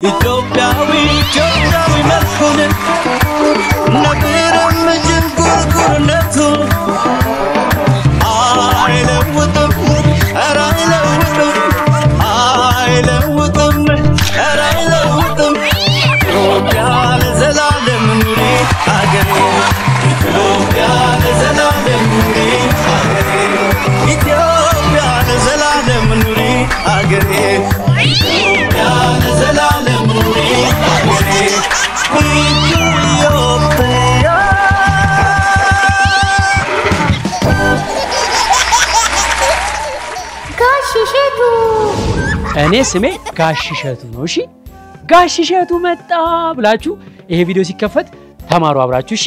ኢትዮጵያዊ መልኩን ነብረም ጅንጉርጉርነቱ አይለውጥም ኢትዮጵያ ለዘላለም ኑሪ አገሬ ኢትዮጵያ ለዘላለም ኑሪ አገሬ ኢትዮጵያ ለዘላለም ኑሪ አገሬ ኢትዮጵያ ለዘላለም ኑሪ አገሬ ኢትዮጵያ ጋሽሸቱ እኔ ስሜ ጋሽሸቱ ነው እሺ ጋሽሸቱ መጣ ብላችሁ ይሄ ቪዲዮ ሲከፈት ተማሩ አብራችሁ እሺ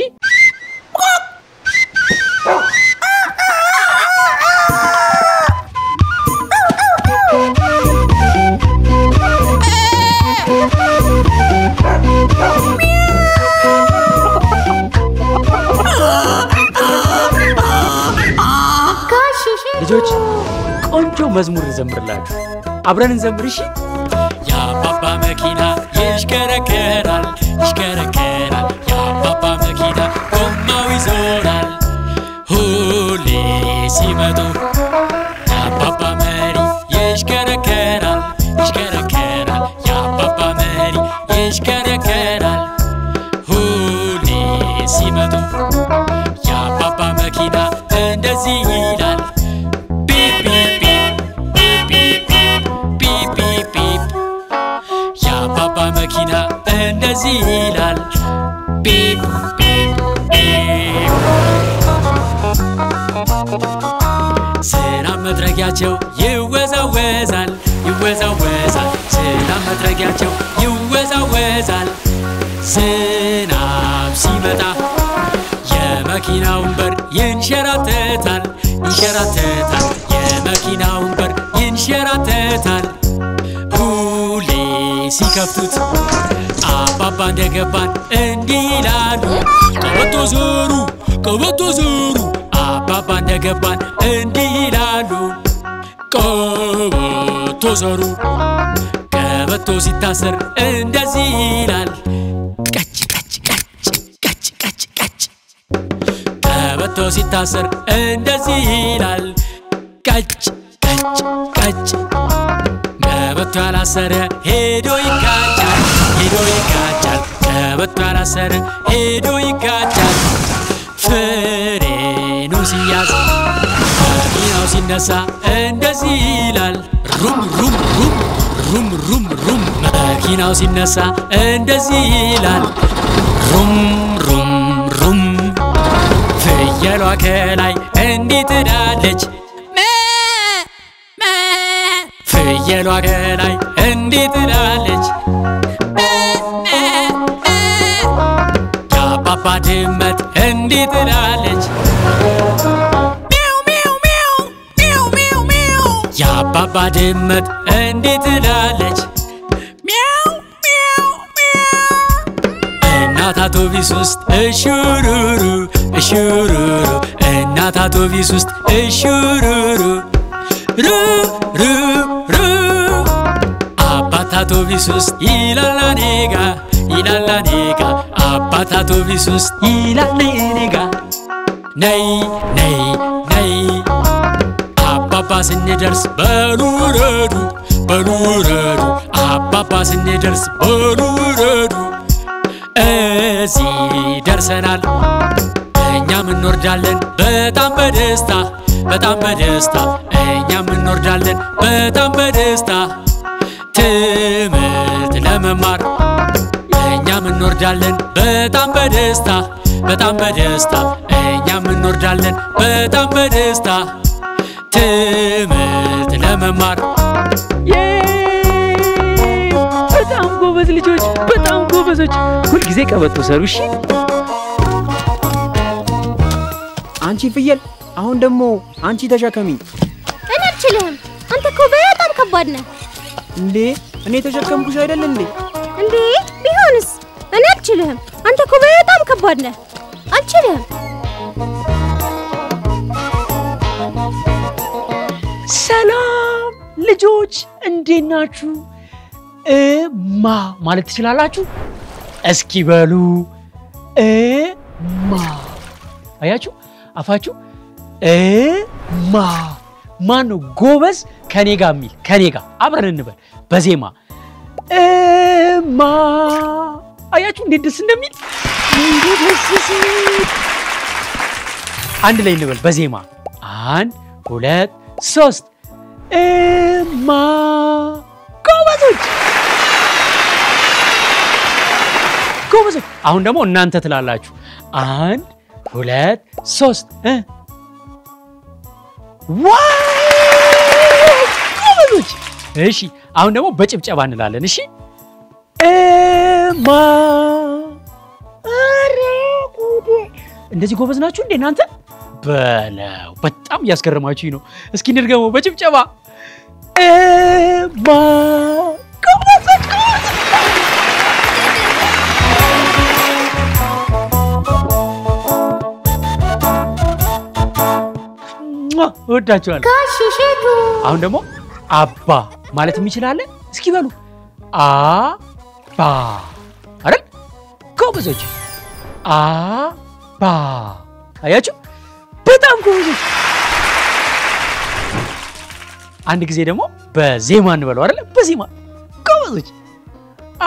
ልጆች ቆንጆ መዝሙር እንዘምርላችሁ አብረን እንዘምር እሺ ያ ባባ መኪና ይሽከረከራል ያ ባባ መኪና ጎማው ይዞራል ሁሌ ሲመጡ ያ ባባ መሪ ይሽከረከራል ያ ባባ መሪ ይሽከረከራል ሁሌ ሲመጡ ያ ባባ መኪና እንደዚህ ይላል መኪና እንደዚህ ይላል ቢፕ ቢፕ ቢፕ ሰላም መድረጊያቸው ይወዛወዛል ሰላም መድረጊያቸው ይወዛወዛል ዝናብ ሲመጣ የመኪናውን በር ይንሸራተታል የመኪናውን በር ይንሸራተታል ሁሌ ሲከፍቱት አባባ እንደገባን እንዲላሉ ቀበቶ ዞሩ አባባ እንደገባን እንዲላሉ ቀበቶ ዞሩ ቀበቶ ሲታሰር እንደዚህ ይላል ቀጭ ቀበቶ ሲታሰር እንደዚህ ይላል ቀጭ ቀበቶ ያላሰረ ሄዶ ይጋጫል ቀበቶ ያላሰረ ሄዶ ይጋጫል ፍሬኑ ሲያዝ መኪናው ሲነሳ እንደዚህ ይላል ሩም መኪናው ሲነሳ እንደዚህ ይላል ሩም ፍየሏ ከላይ እንዲህ ትላለች ፍየሏ ከላይ እንዲህ ትላለች የአባባ ድመት እንዲህ ትላለች የአባባ ድመት እንዲህ ትላለች እናት አውቶቢስ ውስጥ እሹሩሩ እናት አውቶቢስ ውስጥ እሹሩሩ አባት አውቶቢስ ውስጥ ይላል ኔጋ አባት አውቶቢስ ውስጥ ይላል ኔጋ ነይ አባባ ስንደርስ በሉረዱ አባባ ስንደርስ በሉረዱ እዚህ ደርሰናል እኛም እንወርዳለን በጣም በደስታ እኛም እንወርዳለን በጣም በደስታ ትምህርት ለመማር እኛም እንወርዳለን በጣም በደስታ እኛም እንወርዳለን በጣም በደስታ ትምህርት ለመማር በጣም ጎበዝ ልጆች በጣም ጎበዞች ሁሉ ጊዜ ቀበቶ ሰሩ እሺ አንቺ ፍየል አሁን ደግሞ አንቺ ተሸከሚ እኔ አልችልም አንተ እኮ በጣም ከባድ ነህ እንዴ እኔ ተሸከምኩሽ አይደል እንዴ ቢሆንስ እኔ አልችልም አንተ እኮ በጣም ከባድ ነህ አልችልም ሰላም ልጆች እንዴት ናችሁ እማ ማለት ትችላላችሁ እስኪ በሉ እማ አያችሁ አፋችሁ እማ ማን ነው ጎበዝ ከኔ ጋር ሚል ከኔ ጋር አብረን እንበል በዜማ እማ አያችሁ እንዴት ደስ እንደሚል አንድ ላይ እንበል በዜማ 1 2 3 እማ ጎበዞች ጎበዞች አሁን ደግሞ እናንተ ትላላችሁ 1 2 3 ዋው ጎበዞች እሺ አሁን ደግሞ በጭብጨባ እንላለን እሺ እማ አረጉዴ እንደዚህ ጎበዝ ናችሁ እንዴ እናንተ በለው በጣም ያስገርማችሁኝ ነው እስኪ እንድገመው በጭብጨባ እማ ጎበዞች ወዳችኋል ጋሽሸቱ አሁን ደግሞ አባ ማለት የሚችላል እስኪ በሉ አባ አይደል ጎበዞች አባ አያችሁ በጣም ጎበዞች አንድ ጊዜ ደግሞ በዜማ እንበለው አይደል በዜማ ጎበዞች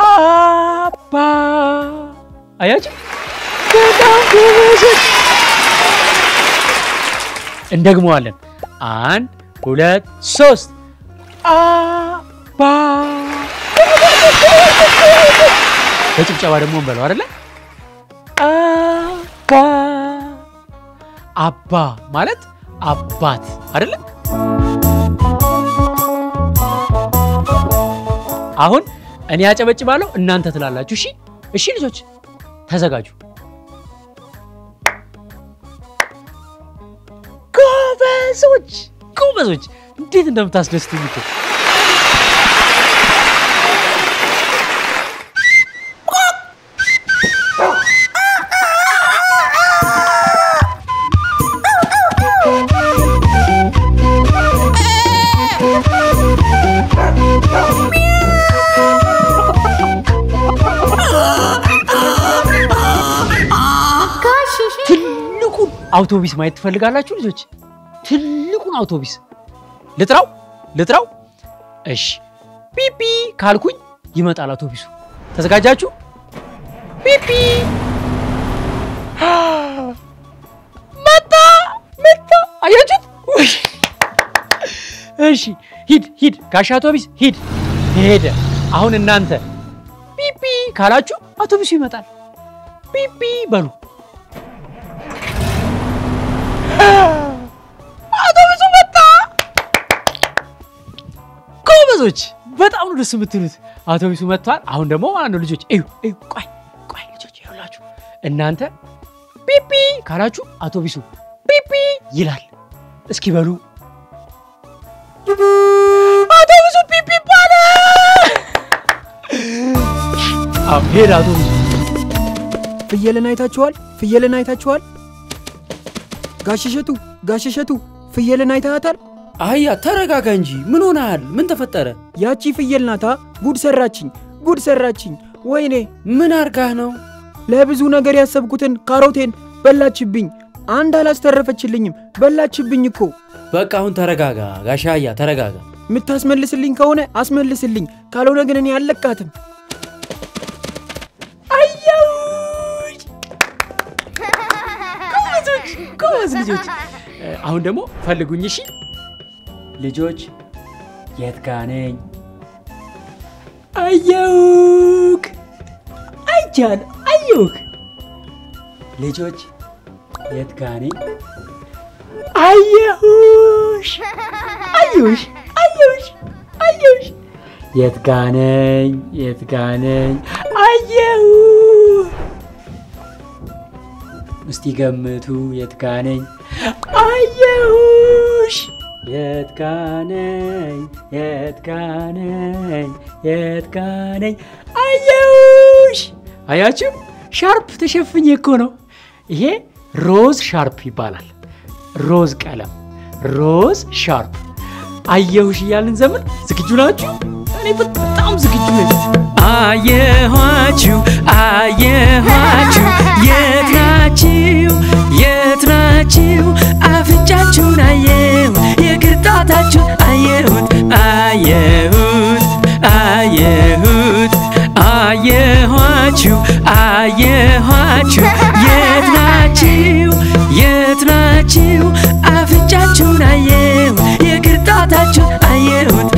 አባ አያችሁ በጣም ጎበዞች እንደግመዋለን 1 2 3 አባ በጭብጨባ ደግሞ እንበለው አይደል አባ አባ ማለት አባት አይደል አሁን እኔ ያጨበጭባለሁ እናንተ ትላላችሁ እሺ እሺ ልጆች ተዘጋጁ ጎበዞች እንዴት እንደምታስደስቱኝ እኮ ትልቁን አውቶቡስ ማየት ትፈልጋላችሁ ልጆች ትልቁን አውቶቡስ ልጥራው እሺ ፒፒ ካልኩኝ ይመጣል አውቶቡሱ ተዘጋጃችሁ ፒፒ መጣ አያችሁት እሺ ሂድ ጋሽ አውቶቡስ ሄደ አሁን እናንተ ፒፒ ካላችሁ አውቶቡሱ ይመጣል ፒፒ በሉ አውቶቡሱ መጣ ጎበዞች በጣም ነው ደስ የምትሉት አውቶቡሱ መጥቷል አሁን ደግሞ ማለት ነው ልጆች እዩ ቆይ ልጆች ይኸውላችሁ እናንተ ፒፒ ካላችሁ አውቶቡሱ ፒፒ ይላል እስኪ በሉ አውቶቡሱ ፒፒ ባለ ሄደ አውቶቡሱ ፍየልን አይታችኋል ጋሽሸቱ ፍየልን አይታታል አያ ተረጋጋ እንጂ ምን ሆነሃል ምን ተፈጠረ ያቺ ፍየል ናታ ጉድ ሰራችኝ ወይኔ ምን አርጋህ ነው ለብዙ ነገር ያሰብኩትን ካሮቴን በላችብኝ አንድ አላስተረፈችልኝም በላችብኝ እኮ በቃ አሁን ተረጋጋ ጋሻያ ተረጋጋ ምታስመልስልኝ ከሆነ አስመልስልኝ ካልሆነ ግን እኔ አልለቃትም ጎበዝ ልጆች አሁን ደግሞ ፈልጉኝ እሺ ልጆች የት ጋር ነኝ አየሁክ ልጆች የት ጋር ነኝ አየሁሽ የት ጋር ነኝ አየሁ እስቲ ገምቱ የት ጋር ነኝ አየሁሽ የት ጋር ነኝ አየሁሽ አያችሁ ሻርፕ ተሸፍኜ እኮ ነው ይሄ ሮዝ ሻርፕ ይባላል ሮዝ ቀለም ሮዝ ሻርፕ አየሁሽ እያልን ዘመን ዝግጁ ናችሁ እኔ በጣም ዝግጁ ነኝ አየኋችሁ የት ናችሁ አፍንጫችሁን አየሁ የግርጣታችሁን አየሁት አየኋችሁ የት ናችሁ አፍንጫችሁን አየሁ የግርጣታችሁን አየሁት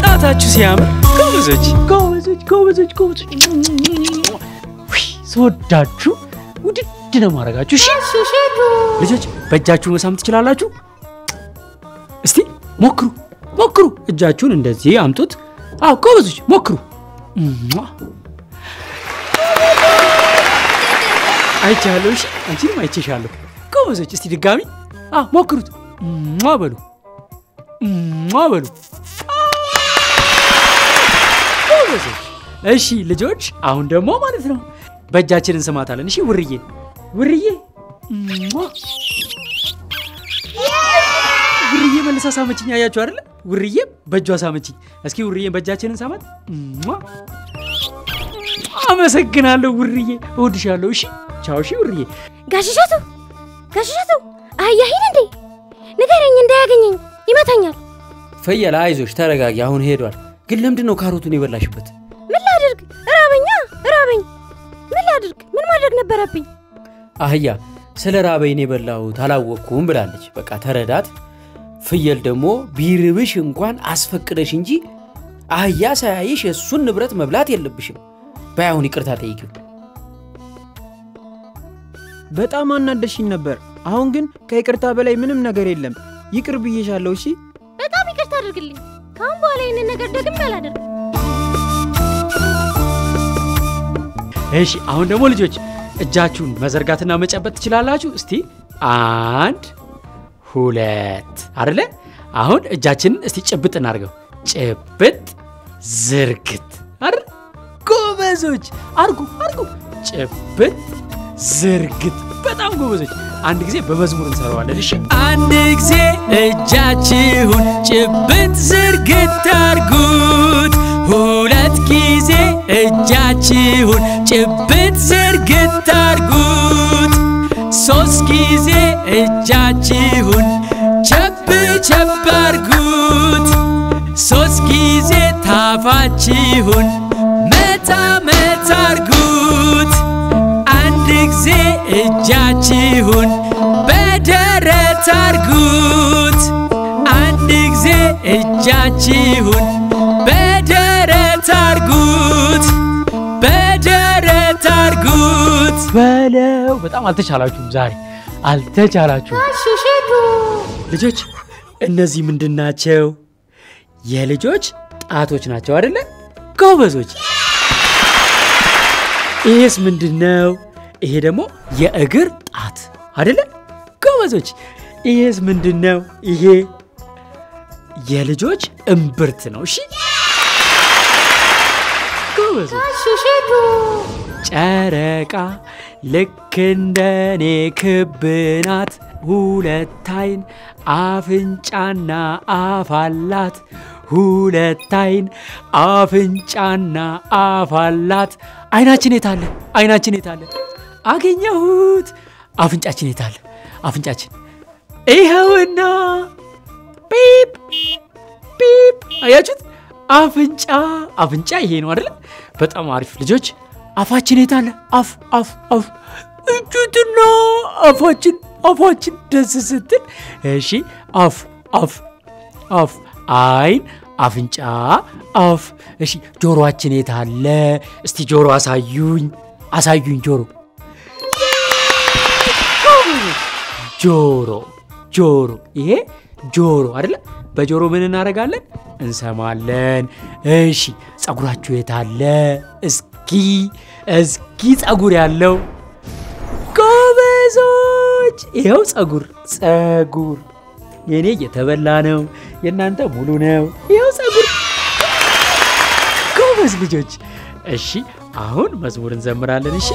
ጣታችሁ ሲያምር ጎበዞች ስወዳችሁ ውድድ ነው ማረጋችሁ እሺ ልጆች በእጃችሁ መሳም ትችላላችሁ እስቲ ሞክሩ እጃችሁን እንደዚህ አምጡት አው ጎበዞች ሞክሩ አይቻለሁ እሺ አንቺም አይቼሻለሁ ጎበዞች እስቲ ድጋሚ ሞክሩት በሉ ጎበዞች እሺ ልጆች አሁን ደግሞ ማለት ነው በእጃችን እንስማታለን እሺ ውርዬ ውርዬ መልሳ ሳመችኝ አያችሁ አይደል ውርዬ በእጇ ሳመችኝ እስኪ ውርዬን በእጃችን እንሳማት አመሰግናለሁ ውርዬ እወድሻለሁ እሺ ቻው እሺ ውርዬ ጋሽሻቱ አያሂን እንዴ ንገረኝ እንዳያገኘኝ ይመታኛል ፍየል አይዞሽ ተረጋጊ አሁን ሄዷል ግን ለምንድነው ካሮቱን ይበላሽበት ምን ላድርግ ራበኝ ምን ላድርግ ምን ማድረግ ነበረብኝ አህያ ስለ ራበይኔ በላው ታላወቅኩም ብላለች በቃ ተረዳት ፍየል ደግሞ ቢርብሽ እንኳን አስፈቅደሽ እንጂ አህያ ሳያይሽ እሱን ንብረት መብላት የለብሽም ባይሆን ይቅርታ ጠይቂው በጣም አናደሽኝ ነበር አሁን ግን ከይቅርታ በላይ ምንም ነገር የለም ይቅር ብዬሻለሁ እሺ በጣም ይቅርታ አድርግልኝ ካሁን በኋላ ይሄንን ነገር ደግሜ አላደርግም እሺ አሁን ደግሞ ልጆች እጃችሁን መዘርጋትና መጨበጥ ትችላላችሁ እስቲ 1 2 አይደለ አሁን እጃችንን እስቲ ጭብጥ እናርገው ጭብጥ ዝርግት አይደል ጎበዞች አርጉ ጭብጥ ዝርግት በጣም ጎበዞች አንድ ጊዜ በመዝሙር እንሰራዋለን እሺ አንድ ጊዜ እጃችሁን ጭብጥ ዝርግት አርጉት ሁለት ጊዜ እጃችሁን ጭብጥ ዝርግት አርጉት ሶስት ጊዜ እጃችሁን ቸብ አርጉት ሶስት ጊዜ ታፋችሁን መታ አርጉት አንድ ጊዜ እጃችሁን በደረት አርጉት አንድ ጊዜ እጃችሁን በደረት አርጉት በለው በጣም አልተቻላችሁም ዛሬ አልተቻላችሁም ልጆች እነዚህ ምንድናቸው የልጆች ጣቶች ናቸው አይደለ ጎበዞች ይሄስ ምንድነው ይሄ ደግሞ የእግር ጣት አይደለ ጎበዞች ይሄስ ምንድነው ይሄ የልጆች እምብርት ነው እሺ ጎበዞች ጨረቃ ልክ እንደኔ ክብናት ሁለት አይን አፍንጫና አፍ አላት ሁለት አይን አፍንጫና አፍ አላት አይናችን የታለ አገኘሁት አፍንጫችን የታለ አፍንጫችን ይሄውና ፒፕ አያችሁት አፍንጫ ይሄ ነው አይደል በጣም አሪፍ ልጆች አፋችን የታለ አፍ እጁትና አፋችን ደስ ስትል እሺ አፍ አይን አፍንጫ አፍ እሺ ጆሮአችን የታለ እስቲ ጆሮ አሳዩኝ ጆሮ ይሄ ጆሮ አይደለ በጆሮ ምን እናረጋለን እንሰማለን እሺ ጸጉራችሁ የታለ እስኪ ጸጉር ያለው ጎበዞች ይሄው ጸጉር የኔ የተበላ ነው የናንተ ሙሉ ነው ይሄው ጸጉር ጎበዝ ልጆች እሺ አሁን መዝሙር እንዘምራለን እሺ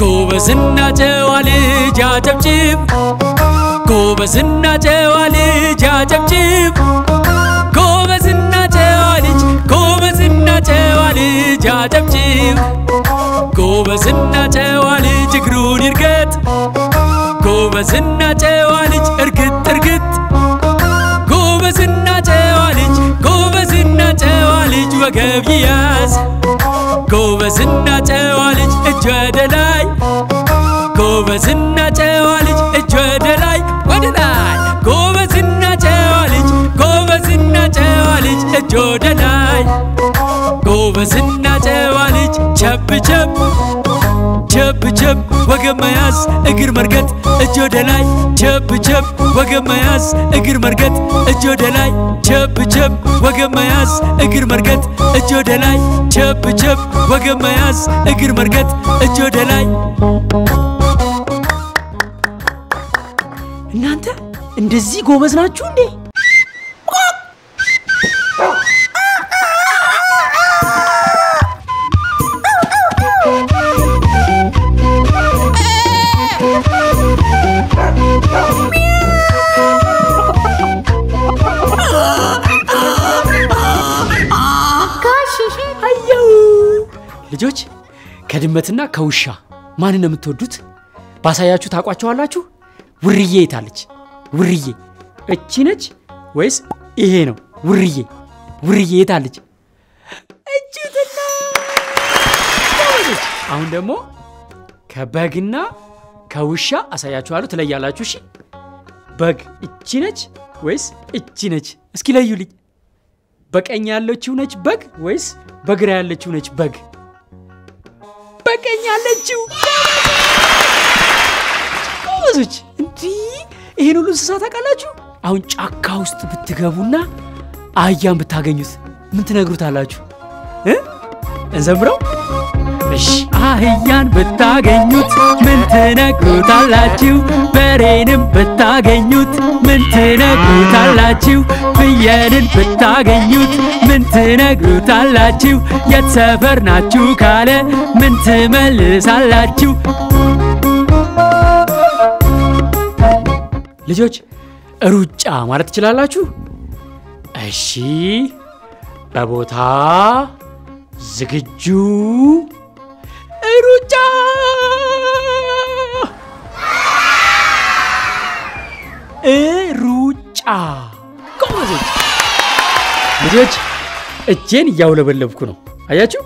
ጎበዝና ጨዋ ልጅ አጨብጭብ ጎበዝና ጨዋ ልጅ አጨብጭብ ጎበዝና ጨዋ ልጅ ጎበዝና ጨዋ ልጅ አጨብጭብ ጎበዝና ጨዋ ልጅ እግሩን ይርገጥ ጎበዝና ጨዋ ልጅ እርግጥ እርግጥ ጎበዝና ጨዋ ልጅ ጎበዝና ጨዋ ልጅ ወገብ ይያዝ ጎበዝና ጨዋ ልጅ እጅ ወደ ላይ ጎበዝና ጨዋ ልጅ እጅ ወደ ላይ ጎበዝና ጨዋ ልጅ ጎበዝና ጨዋ ልጅ እጅ ወደ ላይ ጎበዝና ጨዋ ልጅ ቸብ ቸብ ቸብ ቸብ ወገብ መያዝ እግር መርገጥ እጅ ወደ ላይ ቸብ ቸብ ወገብ መያዝ እግር መርገጥ እጅ ወደ ላይ ቸብ ቸብ ወገብ መያዝ እግር መርገጥ እጅ ወደ ላይ ቸብ ቸብ ወገብ መያዝ እግር መርገጥ እጅ ወደ ላይ እናንተ እንደዚህ ጎበዝ ናችሁ እንዴ ልጆች ከድመትና ከውሻ ማንን ነው የምትወዱት ባሳያችሁ ታቋቸዋላችሁ ውርዬ የታለች ውርዬ እቺ ነች ወይስ ይሄ ነው ውርዬ ውርዬ የታለች እቺትና አሁን ደግሞ ከበግና ከውሻ አሳያችኋለሁ ትለያላችሁ እሺ በግ እቺ ነች ወይስ እቺ ነች እስኪ ለዩልኝ በቀኝ ያለችው ነች በግ ወይስ በግራ ያለችው ነች በግ በቀኝ ያለችው ጎበዞች እንዴ ይሄን ሁሉ እንስሳ ታውቃላችሁ አሁን ጫካ ውስጥ ብትገቡና አህያን ብታገኙት ምን ትነግሩታላችሁ እንዘምረው እሺ አህያን ብታገኙት ምን ትነግሩታላችሁ በሬንም ብታገኙት ምን ትነግሩታላችሁ ፍየልን ብታገኙት ምን ትነግሩታላችሁ የት ሰፈር ናችሁ ካለ ምን ትመልሳላችሁ ልጆች ሩጫ ማለት ትችላላችሁ እሺ በቦታ ዝግጁ ሩጫ ሩጫ ጎበዞች ልጆች እጄን ያውለበለብኩ ነው አያችሁ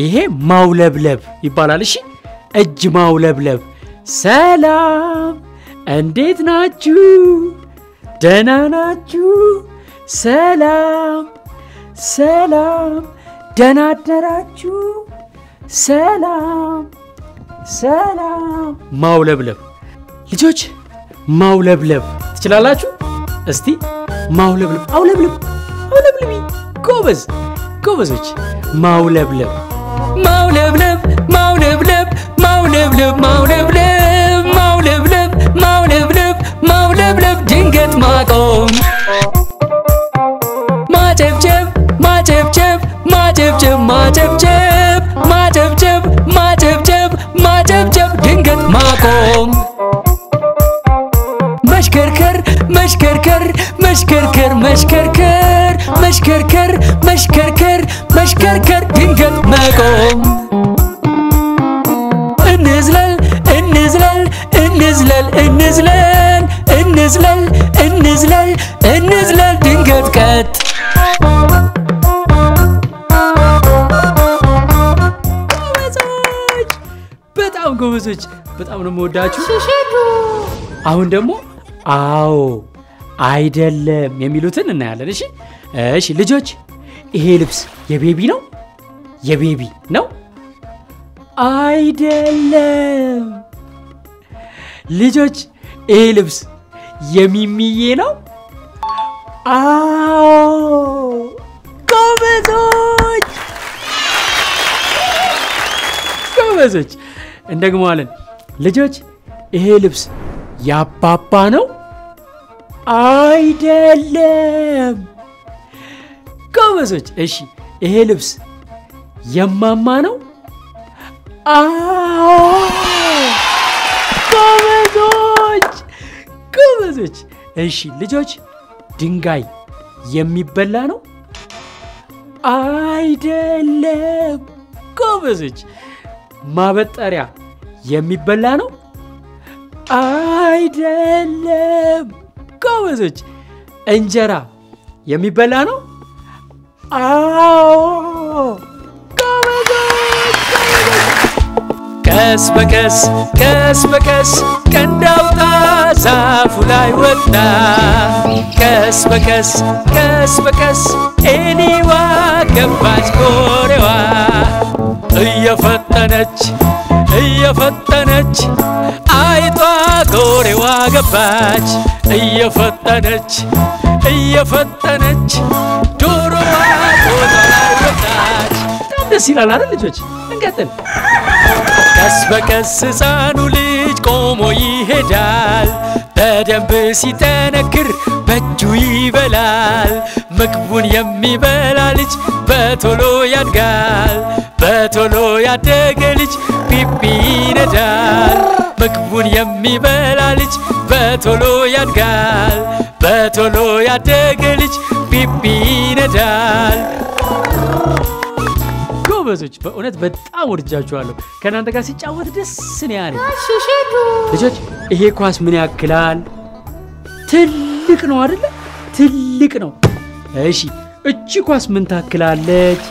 ይሄ ማውለብለብ ይባላል እሺ እጅ ማውለብለብ ሰላም እንዴት ናችሁ ደህና ናችሁ ሰላም ሰላም ደህና አደራችሁ ሰላም ሰላም ማውለብለብ ልጆች ማውለብለብ ትችላላችሁ እስቲ ማውለብለብ አውለብለብ አውለብለቢ ጎበዝ ጎበዞች ማውለብለብ ማውለብለብ ማውለብለብ ማውለብለብ ማውለብለብ ማውለብለብ ማውለብለብ ማውለብለብ ድንገት ማቆም ማጨብጨብ ማጨብጨብ ማጨብጨብ ማጨብጨብ ማጨብጨብ ማጨብጨብ ማጨብጨብ ድንገት ማቆም መሽከርከር መሽከርከር መሽከርከር መሽከርከር መሽከርከር መሽከርከር መሽከርከር ድንገት መቆም እንዝለል እንዝለል እንዝለል እንዝለል እንዝለል እንዝለል እንዝለል ድንገት ቀጥ በጣም ጎበዞች በጣም ነው የምወዳችሁ አሁን ደግሞ አዎ አይደለም የሚሉትን እናያለን እሺ እሺ ልጆች ይሄ ልብስ የቤቢ ነው የቤቢ ነው አይደለም ልጆች ይሄ ልብስ የሚሚዬ ነው አዎ ጎበዞች ጎበዞች እንደግመዋለን ልጆች ይሄ ልብስ ያባባ ነው አይደለም ጎበዞች እሺ ይሄ ልብስ የማማ ነው ጎበዞች እሺ ልጆች ድንጋይ የሚበላ ነው አይደለም ጎበዞች ማበጠሪያ የሚበላ ነው አይደለም ጎበዞች እንጀራ የሚበላ ነው አዎ ቀስ በቀስ ቀንዳውጣ ዛፉ ላይ ወጣ ቀስ በቀስ ኤሊዋ ገባች ጎሬዋ እየፈጠነች አይጧ ጎሬዋ ገባች እየፈጠነች ዶሮዋ ጎቷ ላይ ወጣች በጣም ደስ ይላል አይደል ልጆች እንቀጥል ቀስ በቀስ ሕፃኑ ልጅ ቆሞ ይሄዳል በደንብ ሲጠነክር በእጁ ይበላል ምግቡን የሚበላ ልጅ በቶሎ ያድጋል በቶሎ ያደገ ልጅ ፒፒ ይነዳል ምግቡን የሚበላ ልጅ በቶሎ ያድጋል በቶሎ ያደገ ልጅ ፒፒ ይነዳል ጎበዞች በእውነት በጣም ወድጃችኋለሁ ከናንተ ጋር ሲጫወት ደስ ነው ያለኝ ልጆች ይሄ ኳስ ምን ያክላል ትልቅ ነው አይደል ትልቅ ነው እሺ እቺ ኳስ ምን ታክላለች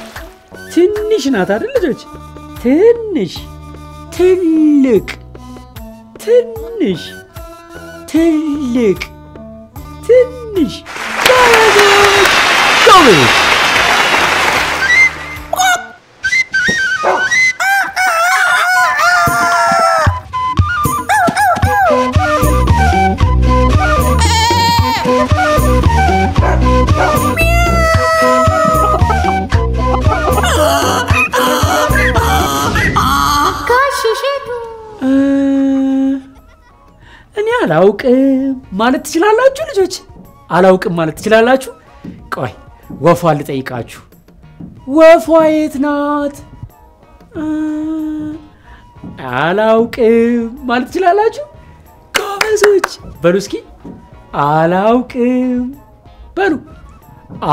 ትንሽ ናት አይደል ልጆች ትንሽ ትልቅ ትንሽ ትልቅ ትንሽ ጎበዞች እኔ አላውቅም ማለት ትችላላችሁ ልጆች አላውቅም ማለት ትችላላችሁ ቆይ ወፏ ልጠይቃችሁ ወፏ የት ናት አላውቅም ማለት ትችላላችሁ ጎበዞች በሉ እስኪ አላውቅም በሉ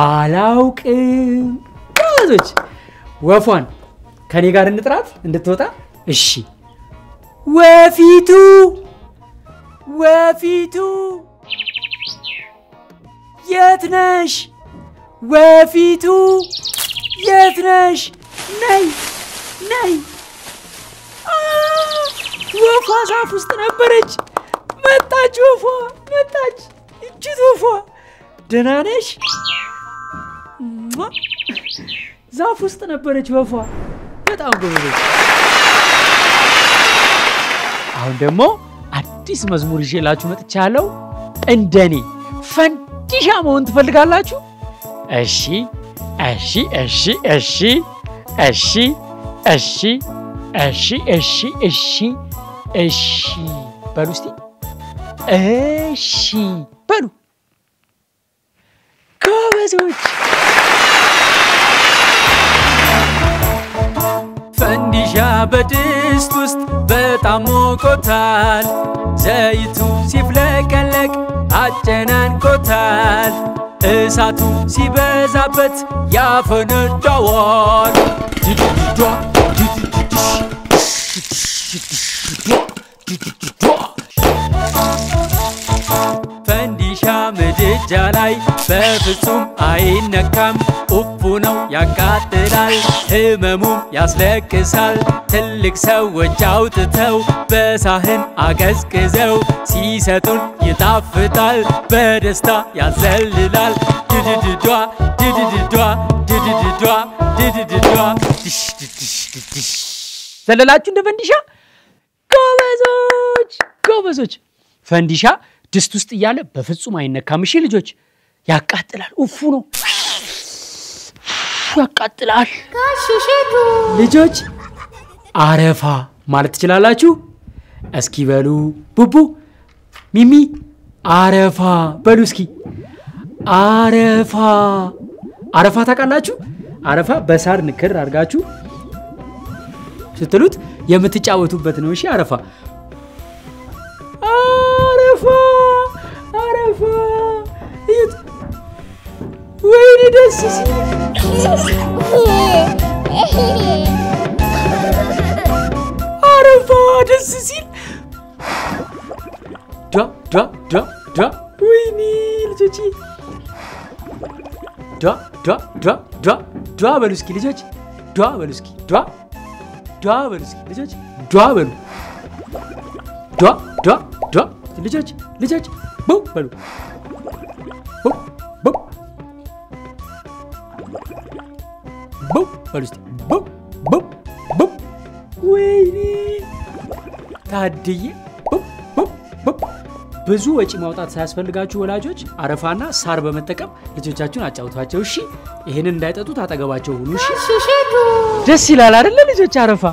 አላውቅም ጎበዞች ወፏን ከኔ ጋር እንጥራት እንድትወጣ እሺ ወፊቱ የት ነሽ ወፊቱ የት ነሽ ነይ ወፏ ዛፍ ውስጥ ነበረች መጣች ወፏ መጣች እጅት ወፏ ደህና ነሽ ዛፍ ውስጥ ነበረች ወፏ በጣም ጎበዝ አሁን ደግሞ አዲስ መዝሙር ይዤላችሁ መጥቻለሁ እንደኔ ፈንዲሻ መሆን ትፈልጋላችሁ እሺ በሉ እስቲ እሺ በሉ ጎበዞች ፈንዲሻ በድስት ውስጥ በጣም ሞቆታል ዘይቱ ሲፍለቀለቅ አጨናንቆታል እሳቱ ሲበዛበት ያፈነዳዋል ፈንዲሻ ምድጃ ላይ በፍጹም አይነካም ኡፉ ነው ያቃጥላል ህመሙም ያስለቅሳል ትልቅ ሰዎች አውጥተው በሳህን አቀዝቅዘው ሲሰጡን ይጣፍጣል በደስታ ያዘልላል ድድድዷ ዘለላችሁ እንደ ፈንዲሻ ጎበዞች ፈንዲሻ ድስት ውስጥ እያለ በፍጹም አይነካም እሺ ልጆች ያቃጥላል ኡፉ ነው ያቃጥላል ልጆች አረፋ ማለት ትችላላችሁ እስኪ በሉ ቡቡ ሚሚ አረፋ በሉ እስኪ አረፋ ታውቃላችሁ አረፋ በሳር ንክር አድርጋችሁ ስትሉት የምትጫወቱበት ነው እሺ አረፋ እዩት ወይኔ ደስ ሲል አረፋ ደስ ሲል ዳ ወይኔ ልጆች ዳ በሉ እስኪ ልጆች ዳ በሉ እስኪ ዳ በሉ እስኪ ልጆች ዳ በሉ ዳ ልጆች ቡ በሉ ቡ በሉ እስኪ ቡ ወይኔ ታድዬ ብዙ ወጪ ማውጣት ሳያስፈልጋችሁ ወላጆች አረፋና ሳር በመጠቀም ልጆቻችሁን አጫውቷቸው እሺ ይሄንን እንዳይጠጡ ታጠገባቸው ሁሉ እሺ ደስ ይላል አይደል ልጆች አረፋ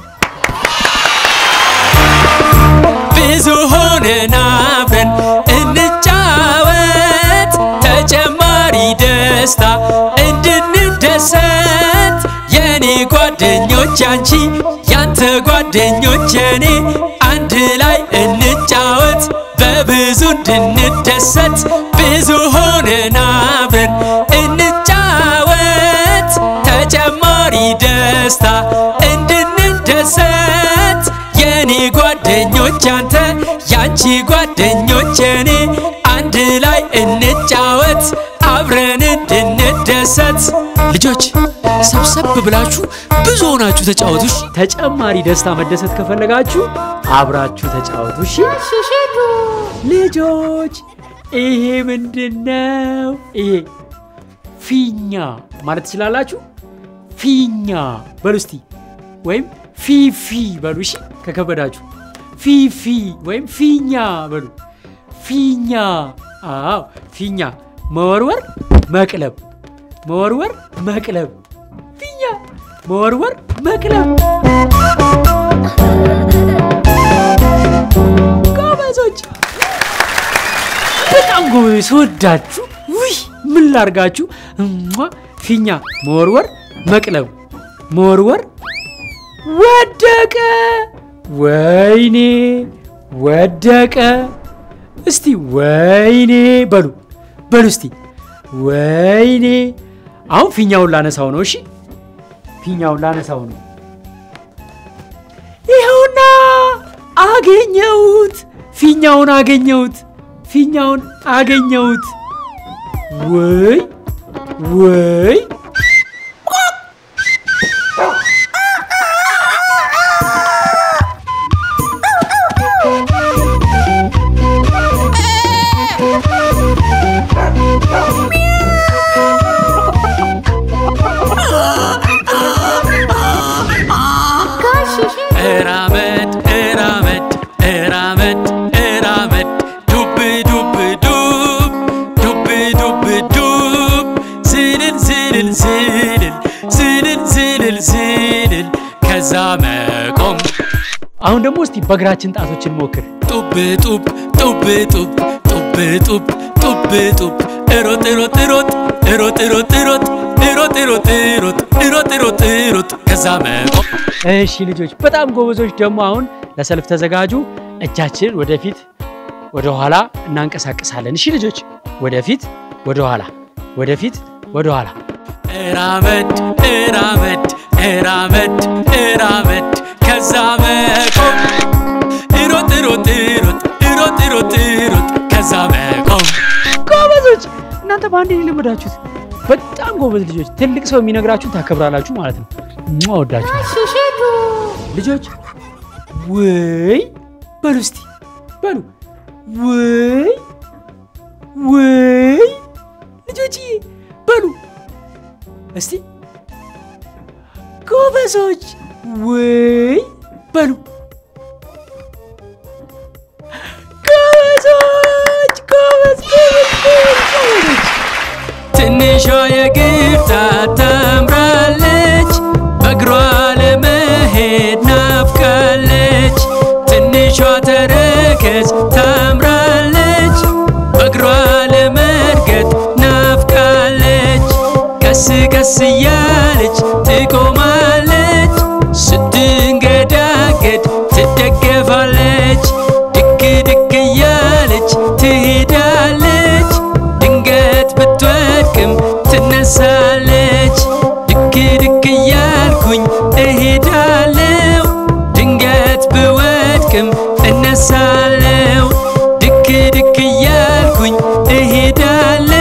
ብዙ ሆነን አብረን እንጫወት ተጨማሪ ደስታ እንድንደሰት የኔ ጓደኞች አንቺ ያንተ ጓደኞች እኔ አንድ ላይ እንጫወት በብዙ እንድንደሰት ብዙ ሆነን አብረን እንጫወት ተጨማሪ ደስታ እንድንደሰት የኔ ጓደኞች አንተ ያንቺ ጓደኞች እኔ አንድ ላይ እንጫወት አብረን እንድንደሰት ልጆች ሰብሰብ ብላችሁ ብዙ ሆናችሁ ተጫወቱ እሺ ተጨማሪ ደስታ መደሰት ከፈለጋችሁ አብራችሁ ተጫወቱ እሺ ልጆች ይሄ ምንድነው ይሄ ፊኛ ማለት ትችላላችሁ ፊኛ በሉ እስቲ ወይም ፊፊ በሉ እሺ ከከበዳችሁ ፊፊ ወይም ፊኛ በሉ ፊኛ አዎ ፊኛ መወርወር መቅለብ ፊኛ መወርወር መቅለብ ጎበዞች በጣም ጎበዞች ወዳችሁ ውይ ምን ላርጋችሁ ፊኛ መወርወር መቅለብ መወርወር ወደቀ ወይኔ ወደቀ እስቲ ወይኔ በሉ እስቲ ወይኔ አሁን ፊኛውን ላነሳው ነው እሺ ፊኛውን ላነሳው ነው ይኸውና አገኘሁት ፊኛውን አገኘሁት ወይ እራመድ ዱብ ዝልል ከዛ መቆም አሁን ደግሞ እስቲ በእግራችን ጣቶችን ሞክር ጡብ ሮጥ ከዛ መቆም እሺ ልጆች በጣም ጎበዞች ደግሞ አሁን ለሰልፍ ተዘጋጁ እጃችን ወደፊት ወደ ኋላ እናንቀሳቀሳለን እሺ ልጆች ወደፊት ወደ ኋላ እራመድ ከዛ መቆም ሮጥ ከዛ መቆም ጎበዞች እናንተ ባንዴ ለመዳችሁት በጣም ጎበዝ ልጆች ትልቅ ሰው የሚነግራችሁ ታከብራላችሁ ማለት ነው ወዳችሁ ልጆች ወይ በሉ እስቲ በሉ ወይ ልጆች በሉ እስቲ ጎበዞች ወይ በሉ ጎበዝ ትንሿ የግብታ ታምራለች በእግሯ ለመሄድ ናፍቃለች ትንሿ ተረከዝ ታምራለች በእግሯ ለመርገጥ ናፍቃለች ቀስ እያለች ትቆማለች ስትንገዳገድ ትነሳለች ድክ ድክ እያለች ትሄዳለች ድንገት ብትወድቅም ትነሳለች ድክ ድክ እያልኩኝ እሄዳለሁ ድንገት ብወድቅም እነሳለሁ ድክ ድክ እያልኩኝ እሄዳለሁ